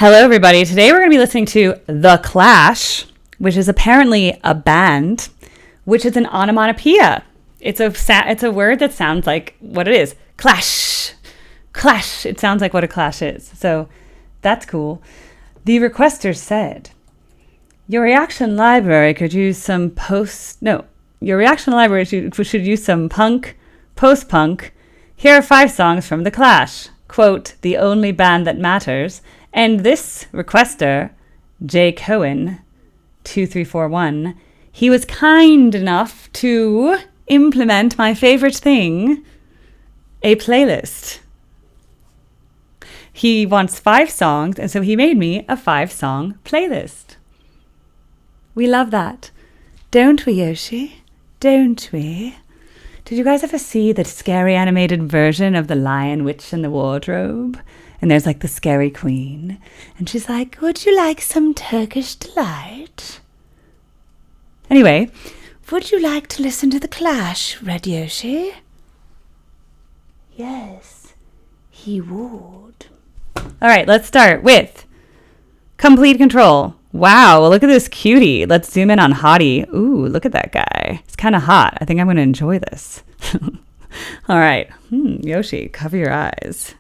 Hello, everybody. Today we're going to be listening to The Clash, which is apparently a band, which is an onomatopoeia. It's a word that sounds like what it is. Clash. Clash. It sounds like what a clash is. So that's cool. The requesters said, your reaction library should use some post-punk, post-punk. Here are 5 songs from The Clash. Quote, the only band that matters. And this requester, J. Cohen, 2341, he was kind enough to implement my favorite thing, a playlist. He wants 5 songs, and so he made me a 5-song playlist. We love that. Don't we, Yoshi? Don't we? Did you guys ever see the scary animated version of The Lion, Witch, and the Wardrobe? And there's like the scary queen. And she's like, would you like some Turkish delight? Anyway, would you like to listen to The Clash, Red Yoshi? Yes, he would. All right, let's start with Complete Control. Wow, look at this cutie. Let's zoom in on Hottie. Ooh, look at that guy. It's kind of hot. I think I'm going to enjoy this. All right. Yoshi, cover your eyes.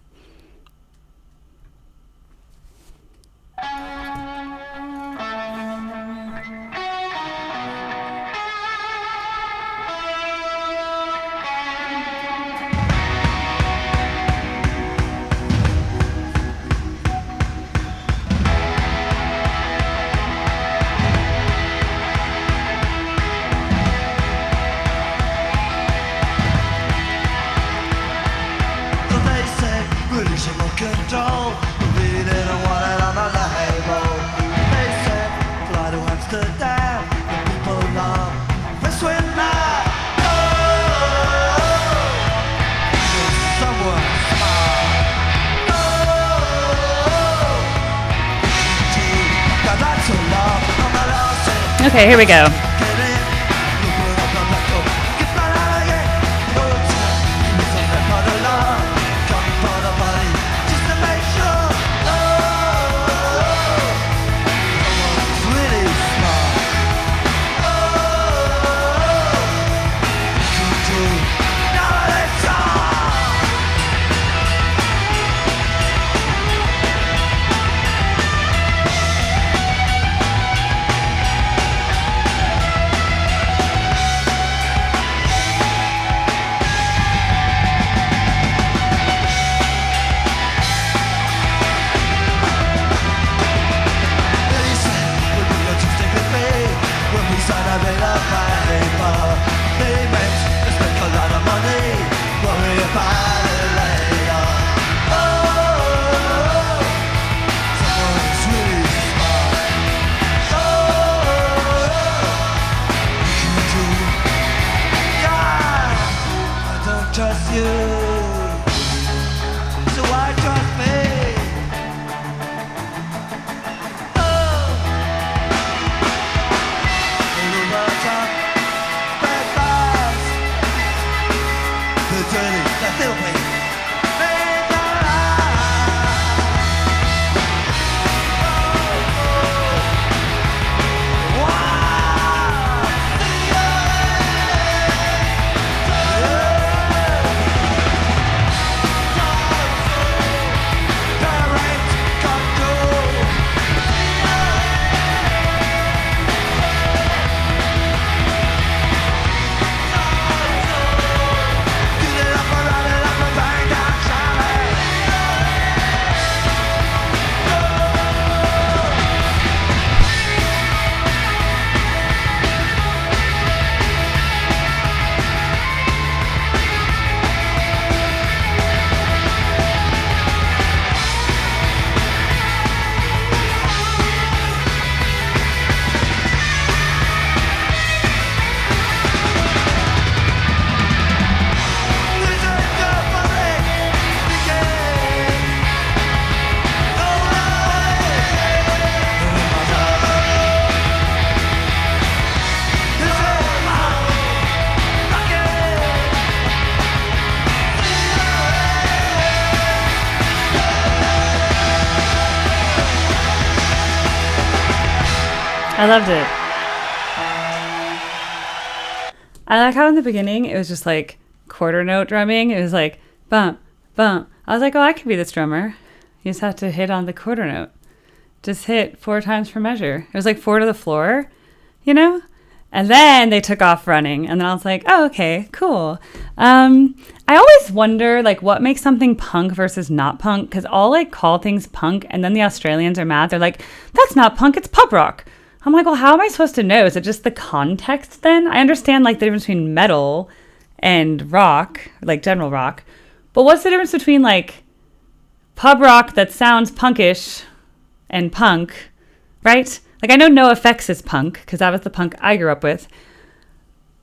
Okay, here we go. I loved it. I like how in the beginning it was just like quarter note drumming. It was like bump, bump. I was like, oh, I could be this drummer. You just have to hit on the quarter note. Just hit 4 times per measure. It was like 4 to the floor, you know? And then they took off running. And then I was like, oh, okay, cool. I always wonder, like, what makes something punk versus not punk? Because I'll, like, call things punk, and then the Australians are mad. They're like, that's not punk, it's pub rock. I'm like, well, how am I supposed to know? Is it just the context then? I understand, like, the difference between metal and rock, like general rock. But what's the difference between, like, pub rock that sounds punkish and punk, right? Like, I know NoFX is punk, because that was the punk I grew up with.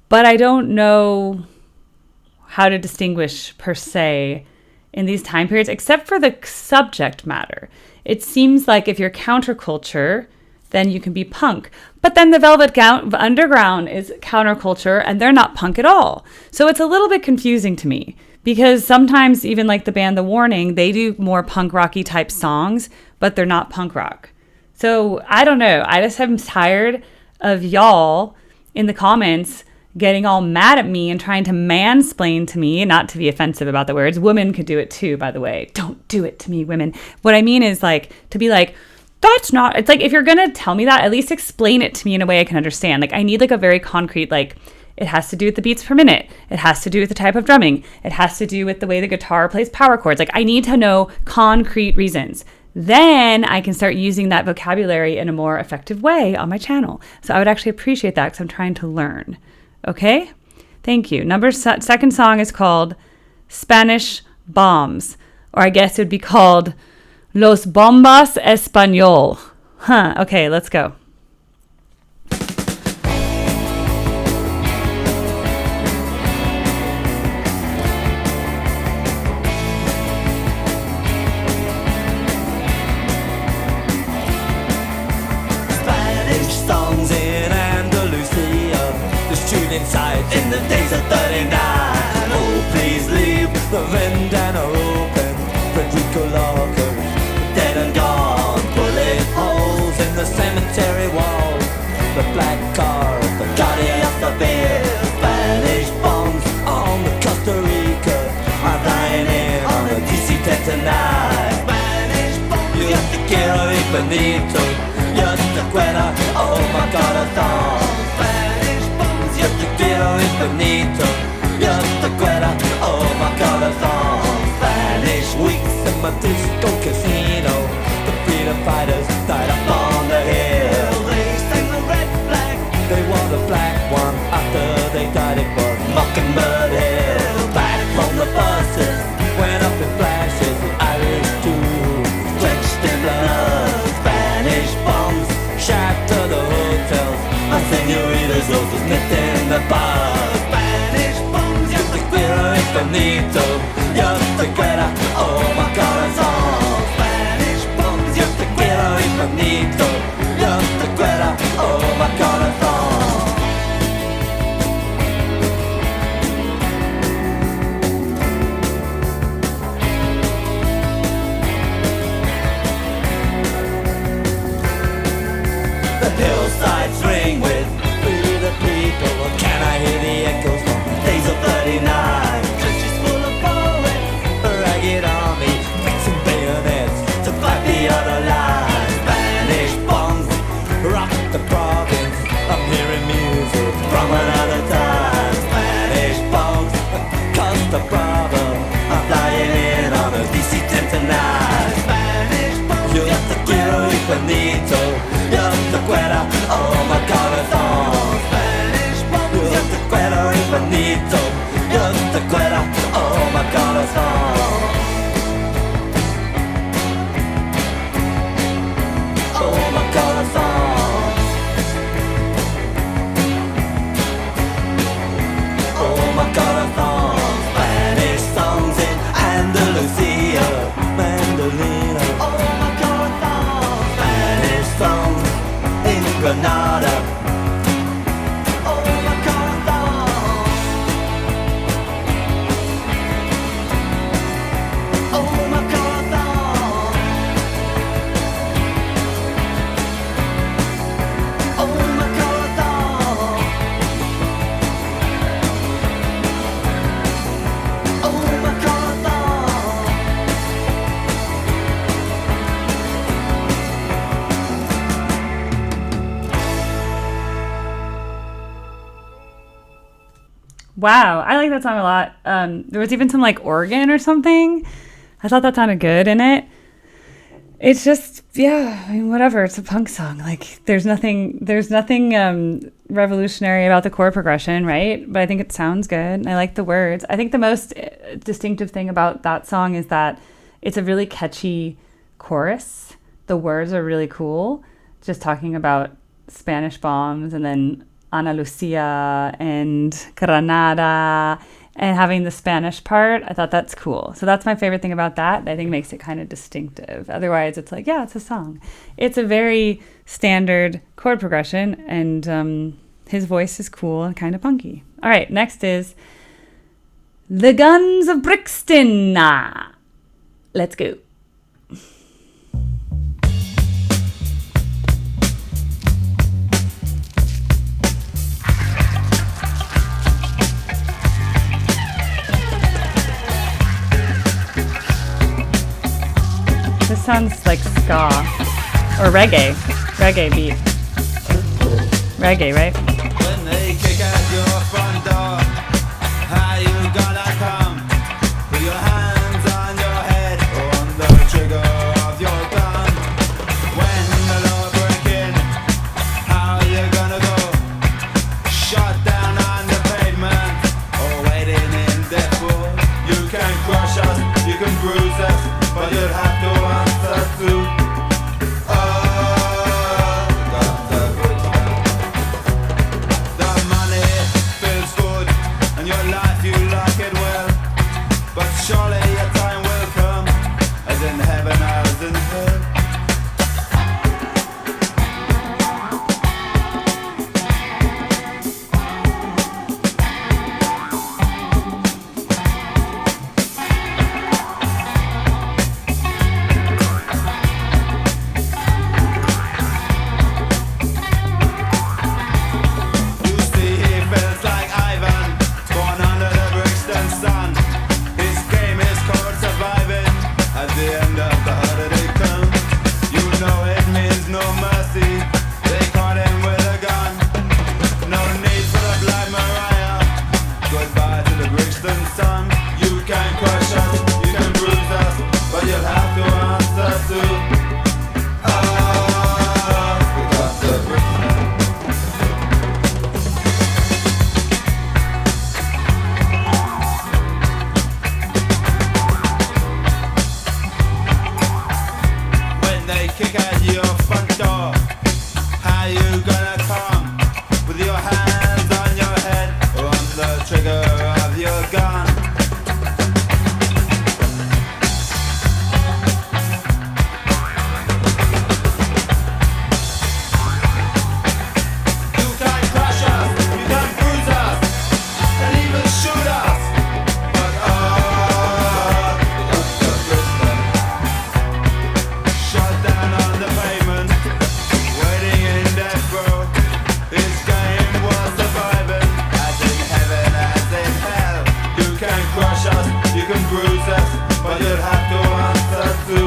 But I don't know how to distinguish, per se, in these time periods, except for the subject matter. It seems like if you're counterculture, then you can be punk. But then the Velvet Underground is counterculture, and they're not punk at all. So it's a little bit confusing to me, because sometimes even like the band The Warning, they do more punk rocky type songs, but they're not punk rock. So I don't know. I just am tired of y'all in the comments getting all mad at me and trying to mansplain to me, not to be offensive about the words. Women could do it too, by the way. Don't do it to me, women. What I mean is like to be like, that's not, it's like, if you're going to tell me that, at least explain it to me in a way I can understand. Like, I need like a very concrete, like, it has to do with the beats per minute. It has to do with the type of drumming. It has to do with the way the guitar plays power chords. Like, I need to know concrete reasons. Then I can start using that vocabulary in a more effective way on my channel. So I would actually appreciate that because I'm trying to learn. Okay? Thank you. Second song is called Spanish Bombs, or I guess it would be called Los Bombas Español. Huh. Okay, let's go. Inside in the days of 39. Oh, please leave the vendana open. Frederico Locker, dead and gone. Bullet holes in the cemetery wall. The black car, the Guardia Civil. Spanish bombs on the Costa Rica. I'm flying in on the DC-10 tonight. Spanish bombs, yo te quiero infinito. Yo te quiero, oh my God, a song. Yo te quiero infinito, yo te quiero, oh my corazón. Spanish weeks in my disco casino. The freedom fighters died up on the hill. They sang the red flag, they wore the black one. After they died it was Mockingbird Hill. Back from the buses, went up in flashes. The Irish too, drenched in blood. Spanish bombs shattered the hotels. My senoritas, those was nipped in the bar. Spanish bombs, yo te quiero infinito. Yo te quiero, oh my corazón. Wow, I like that song a lot. There was even some like organ or something. I thought that sounded good in it. It's just, yeah, I mean, whatever. It's a punk song. Like, there's nothing revolutionary about the chord progression, right? But I think it sounds good. I like the words. I think the most distinctive thing about that song is that it's a really catchy chorus. The words are really cool. Just talking about Spanish bombs and then Ana Lucia and Granada and having the Spanish part. I thought that's cool. So that's my favorite thing about that. I think makes it kind of distinctive. Otherwise, it's like, yeah, it's a song. It's a very standard chord progression, and his voice is cool and kind of punky. All right, next is the Guns of Brixton. Let's go. This sounds like ska or reggae beat. Reggae, right? When they kick at your front door, how you gonna come? With your hands on your head or on the trigger of your gun. When the law break in, how you gonna go? Shot down on the pavement or waiting in death row. You can crush us, you can bruise us, but you'll have to answer to. Surely your time will come, as in heaven as in hell. You see, he feels like Ivan, born under the Brixton sun. At the end of the holiday comes, you know it means no mercy. They caught him with a gun. No need for the Black Mariah. Goodbye to the Brixton sun. You can crush us, you can bruise us, but you'll have to answer to. We got the Brixton. Kick at your front door. How you gonna come? With your hands on your head or on the trigger of your gun. You can crush us, you can bruise us, and even shoot us. But shut down on the pavement, waiting in death row. This game was surviving, as in heaven, as in hell. You can crush us, you can bruise us, but you'll have to answer to.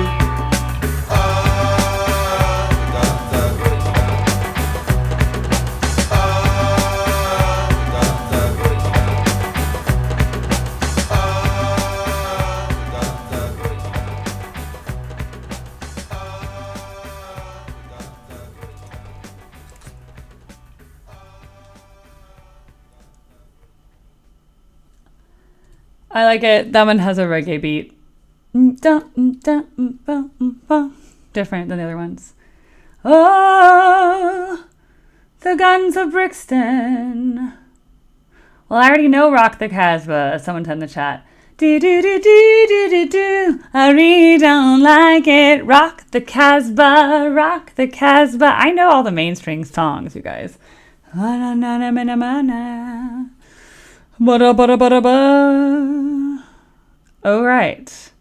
Dr. Brixton. Dr. Brixton. Dr. Brixton. I like it. That one has a reggae beat. Different than the other ones. Oh, the Guns of Brixton. Well, I already know Rock the Casbah, someone said in the chat. Do do do do do do do. I really don't like it. Rock the Casbah, rock the Casbah. I know all the mainstream songs, you guys. All right.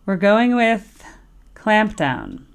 We're going with Clampdown.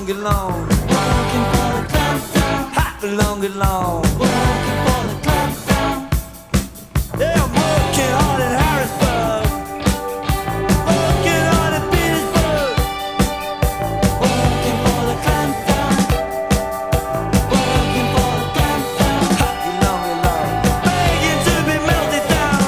long and long. Working for the Clampdown. Hot long and long. Working for the Clampdown. Yeah, I'm working hard in Harrisburg. Working hard in Petersburg. Working for the Clampdown. Working for the Clampdown. Hot long and long. Begging to be melted down.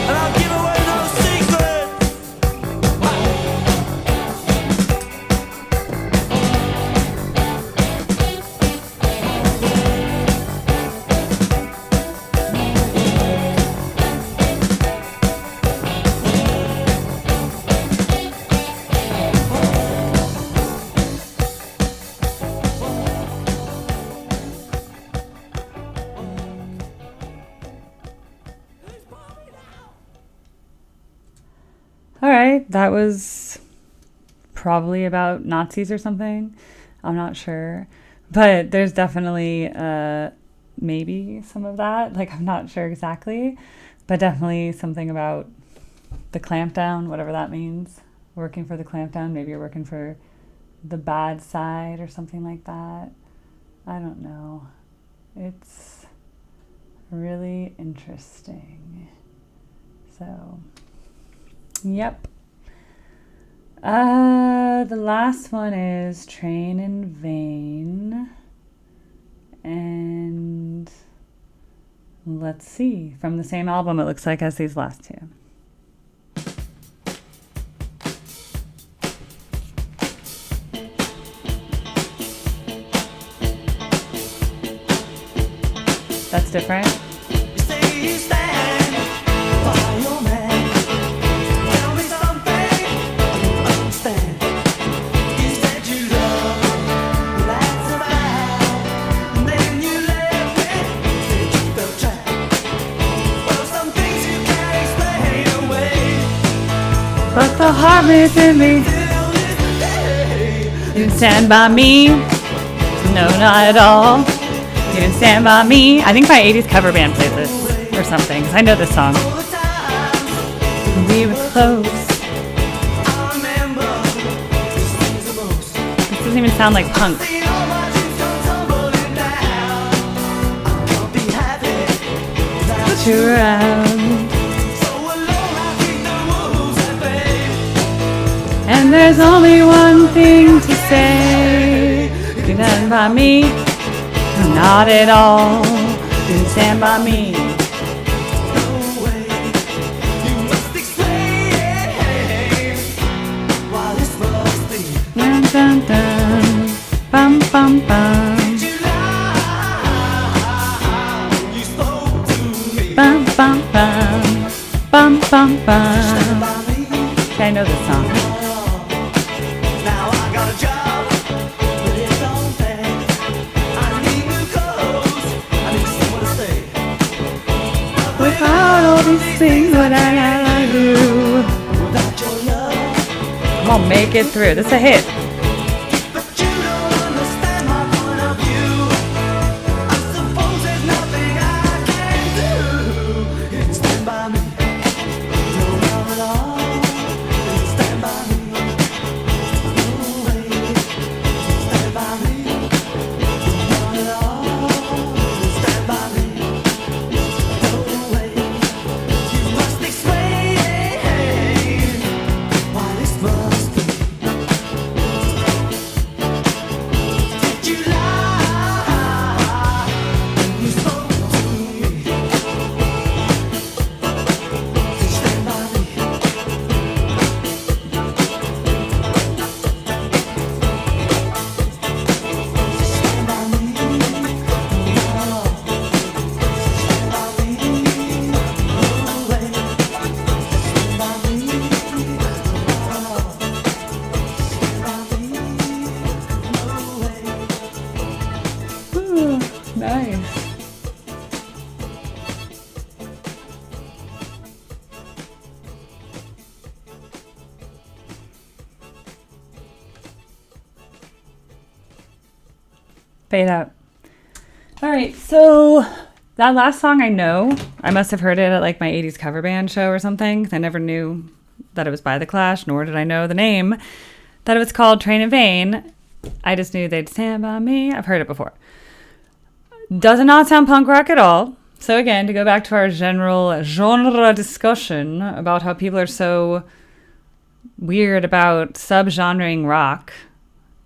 And I'll give away no secrets. All right, that was probably about Nazis or something. I'm not sure. But there's definitely maybe some of that. Like, I'm not sure exactly. But definitely something about the clampdown, whatever that means. Working for the clampdown. Maybe you're working for the bad side or something like that. I don't know. It's really interesting. So, yep. The last one is Train in Vain. And let's see. From the same album, it looks like, as these last two. That's different. You say you stand by your man. Tell me something I don't understand. You said you love me, that's a vow. And then you left me, said you felt trapped. Well, some things you can't explain away. But the heart within me, Till this day, you stand by me. No, not at all. You didn't stand by me. I think my 80s cover band played this or something. 'Cause I know this song. all the times We were close. I remember these things the most. This doesn't even sound like punk. See all my dreams come tumbling down. I can't be happy without you. You're around. So alone I keep the wolves at bay. And there's only one thing to say. You didn't stand by me. Not at all. You didn't stand by me. No way. You must explain why this must be. Dun, dun, dun. Bum, bum, bum. Did you lie when you spoke to me? Bum, bum, bum. Bum, bum, bum. By me. Okay, I know this song. Now I got a job, but it don't pay. I need new clothes. I need somewhere to stay. Without all these things, what I gotta do. Without your love, Come on, make it through. This is a hit. but you don't understand my point of view. I suppose there's nothing I can do. You can stand by me. No, not at all. You can stand by me. No way. You can stand by me. No, not at all. You can stand by me. No way. You must explain why this must be. Did you lie when you spoke to me? Did you stand by me? Stand by me. No. Stand by me. No way. Stand by me. No. Stand by me. No way. Ooh, nice. Fade out. All right, so that last song I know. I must have heard it at like my 80s cover band show or something. I never knew that it was by The Clash, nor did I know the name. That it was called Train in Vain. I just knew they'd stand by me. I've heard it before. Does not sound punk rock at all. So again, to go back to our general genre discussion about how people are so weird about subgenring rock,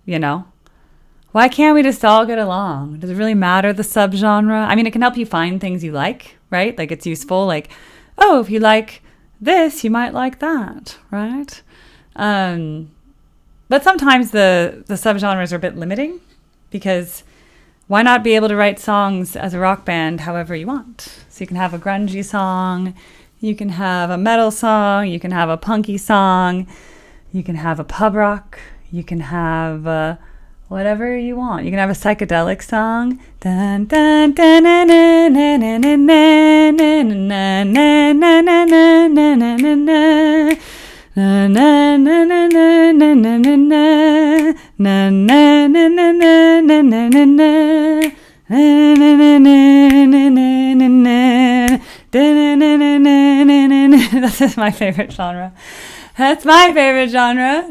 you know? Why can't we just all get along? Does it really matter the subgenre? I mean, it can help you find things you like, right? Like it's useful. Like, oh, if you like this, you might like that, right? But sometimes the subgenres are a bit limiting because why not be able to write songs as a rock band however you want? So you can have a grungy song, you can have a metal song, you can have a punky song, you can have a pub rock, you can have whatever you want. You can have a psychedelic song. Dun, dun, dun, na, na, na, na, na, na, na, na, na, na, na, na, na, na, na, na. Na na na na na na na na na na na na na na na na na. That's my favorite genre. That's my favorite genre.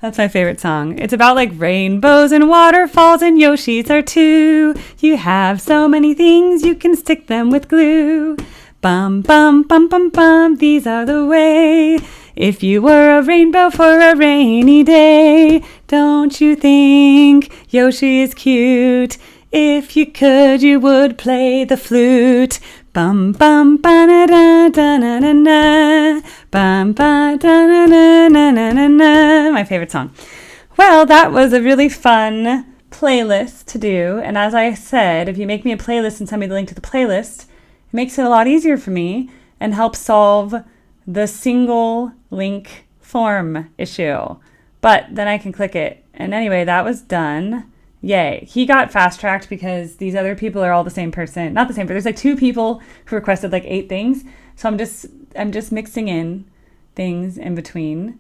That's my favorite song. It's about like rainbows and waterfalls and Yoshis are too. You have so many things, you can stick them with glue. Bum, bum, bum, bum, bum, these are the way. If you were a rainbow for a rainy day, don't you think Yoshi is cute? If you could, you would play the flute. Bum bum ba na da da na na na. Bum ba da na na na na na na. My favorite song. Well, that was a really fun playlist to do. And as I said, if you make me a playlist and send me the link to the playlist, it makes it a lot easier for me and helps solve the single link form issue. But then I can click it. And anyway, that was done. Yay. He got fast-tracked because these other people are all the same person. Not the same, but there's like 2 people who requested like 8 things. So I'm just mixing in things in between.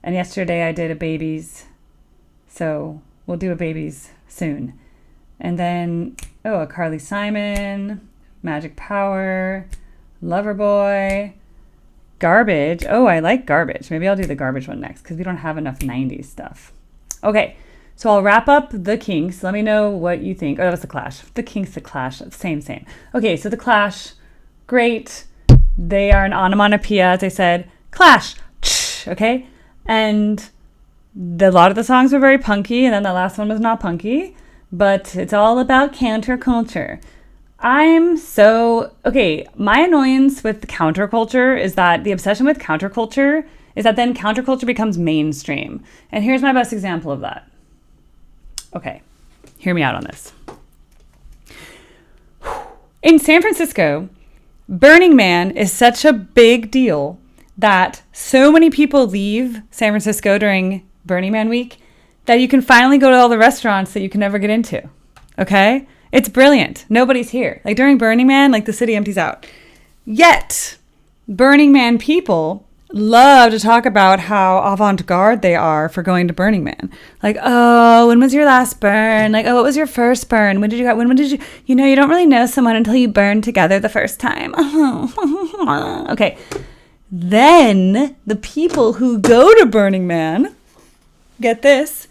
And yesterday I did a babies. So we'll do a babies soon. And then, a Carly Simon, Magic Power, Loverboy, Garbage. Oh, I like Garbage. Maybe I'll do the Garbage one next because we don't have enough 90s stuff. Okay. So I'll wrap up the Kinks. Let me know what you think. Oh, that was the Clash. The Kinks, the Clash. Same. Okay, so the Clash, great. They are an onomatopoeia, as I said. Clash. Okay? And a lot of the songs were very punky, and then the last one was not punky. But it's all about counterculture. My annoyance with counterculture is that the obsession with counterculture is that then counterculture becomes mainstream. And here's my best example of that. Okay, hear me out on this. In San Francisco, Burning Man is such a big deal that so many people leave San Francisco during Burning Man week that you can finally go to all the restaurants that you can never get into. Okay? It's brilliant. Nobody's here. Like during Burning Man, like the city empties out. Yet, Burning Man people love to talk about how avant-garde they are for going to Burning Man. Like, oh, when was your last burn? Like, oh, what was your first burn? When did you you don't really know someone until you burn together the first time. Okay. Then the people who go to Burning Man, get this,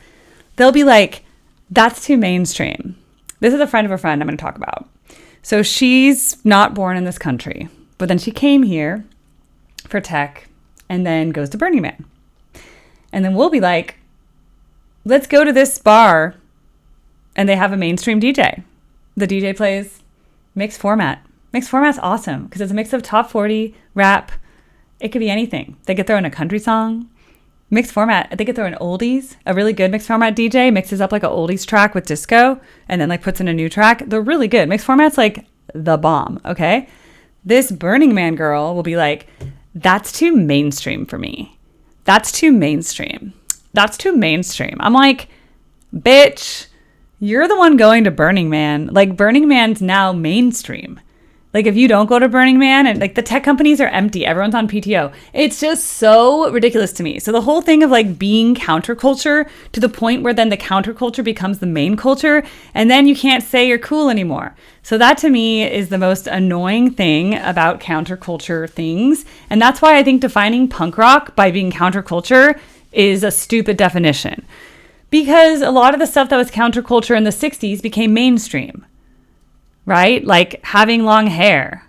they'll be like, that's too mainstream. This is a friend of a friend I'm going to talk about. So she's not born in this country, but then she came here for tech and then goes to Burning Man. And then we'll be like, let's go to this bar. And they have a mainstream DJ. The DJ plays mixed format. Mixed format's awesome because it's a mix of top 40, rap. It could be anything. They could throw in a country song. Mixed format, they could throw in oldies. A really good mixed format DJ mixes up like an oldies track with disco and then like puts in a new track. They're really good. Mixed format's like the bomb, okay? This Burning Man girl will be like, that's too mainstream for me. That's too mainstream. That's too mainstream. I'm like, bitch, you're the one going to Burning Man. Like, Burning Man's now mainstream. Like if you don't go to Burning Man and like the tech companies are empty, everyone's on PTO. It's just so ridiculous to me. So the whole thing of like being counterculture to the point where then the counterculture becomes the main culture and then you can't say you're cool anymore. So that to me is the most annoying thing about counterculture things. And that's why I think defining punk rock by being counterculture is a stupid definition. Because a lot of the stuff that was counterculture in the 60s became mainstream. Right? Like having long hair.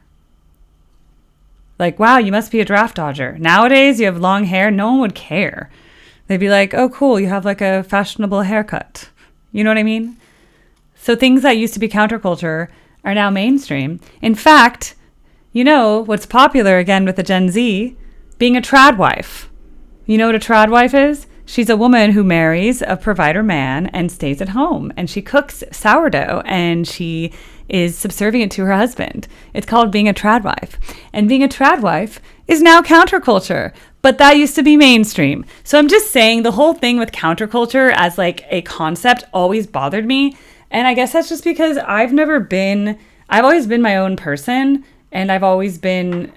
Like, wow, you must be a draft dodger. Nowadays, you have long hair. No one would care. They'd be like, oh, cool. You have like a fashionable haircut. You know what I mean? So things that used to be counterculture are now mainstream. In fact, you know what's popular again with the Gen Z? Being a trad wife. You know what a trad wife is? She's a woman who marries a provider man and stays at home. And she cooks sourdough and she is subservient to her husband. It's called being a trad wife. And being a trad wife is now counterculture. But that used to be mainstream. So I'm just saying the whole thing with counterculture as like a concept always bothered me. And I guess that's just because I've always been my own person. And I've always been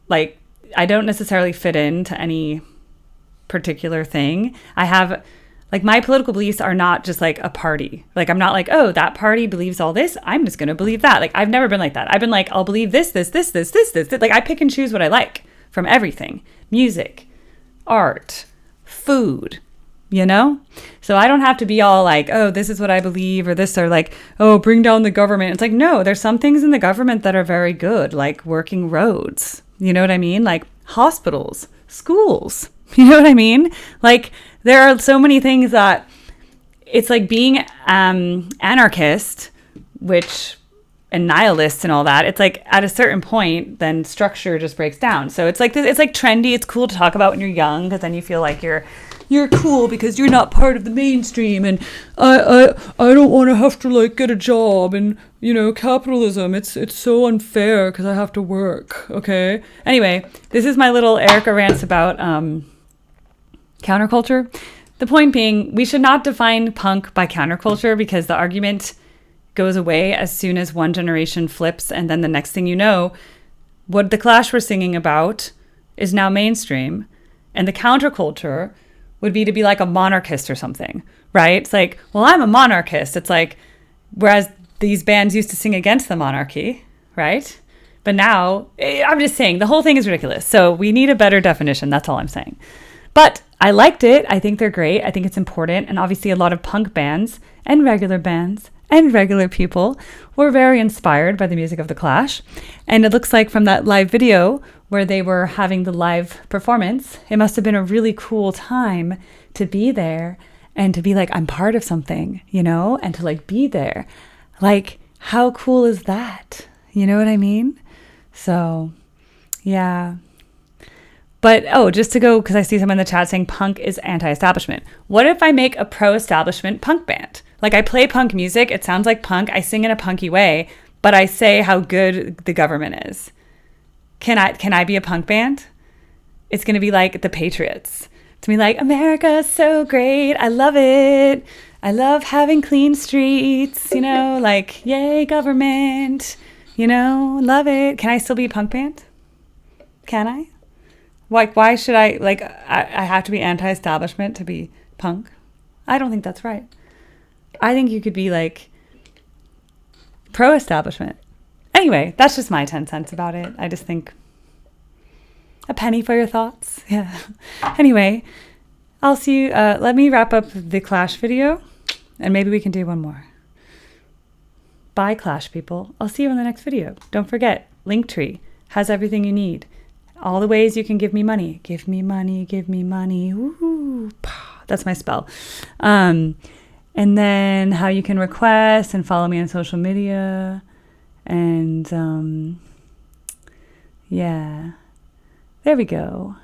like, I don't necessarily fit into any particular thing. I have like my political beliefs are not just like a party. Like I'm not like, oh, that party believes all this, I'm just gonna believe that. Like I've never been like that. I've been like, I'll believe this. Like I pick and choose what I like from everything. Music, art, food, you know? So I don't have to be all like, oh, this is what I believe or this, or like, oh, bring down the government. It's like, no, there's some things in the government that are very good, like working roads. You know what I mean? Like hospitals, schools. You know what I mean? Like there are so many things that it's like being anarchist, and nihilist and all that. It's like at a certain point, then structure just breaks down. So it's like it's like trendy. It's cool to talk about when you're young because then you feel like you're cool because you're not part of the mainstream. And I don't want to have to like get a job and you know capitalism. It's so unfair because I have to work. Okay. Anyway, this is my little Erica rants about counterculture. The point being, we should not define punk by counterculture because the argument goes away as soon as one generation flips and then the next thing you know, what the Clash were singing about is now mainstream. And the counterculture would be to be like a monarchist or something, right? It's like, well, I'm a monarchist. It's like, whereas these bands used to sing against the monarchy, right? But now, I'm just saying, the whole thing is ridiculous. So we need a better definition. That's all I'm saying. But I liked it. I think they're great. I think it's important. And obviously a lot of punk bands and regular people were very inspired by the music of The Clash. And it looks like from that live video where they were having the live performance, it must have been a really cool time to be there and to be like, I'm part of something, you know, and to like be there. Like, how cool is that? You know what I mean? So, yeah. But, just to go, because I see someone in the chat saying punk is anti-establishment. What if I make a pro-establishment punk band? Like I play punk music, it sounds like punk, I sing in a punky way, but I say how good the government is. Can I be a punk band? It's going to be like the Patriots. It's going to be like, America's so great, I love it. I love having clean streets, you know, like, yay, government, you know, love it. Can I still be a punk band? Can I? Like, why should I have to be anti-establishment to be punk? I don't think that's right. I think you could be like pro-establishment. Anyway, that's just my 10 cents about it. I just think a penny for your thoughts. Yeah. Anyway, I'll see you. Let me wrap up the Clash video and maybe we can do one more. Bye, Clash people. I'll see you in the next video. Don't forget, Linktree has everything you need. All the ways you can give me money. Give me money, give me money. Woo. That's my spell. And then how you can request and follow me on social media. And yeah, there we go.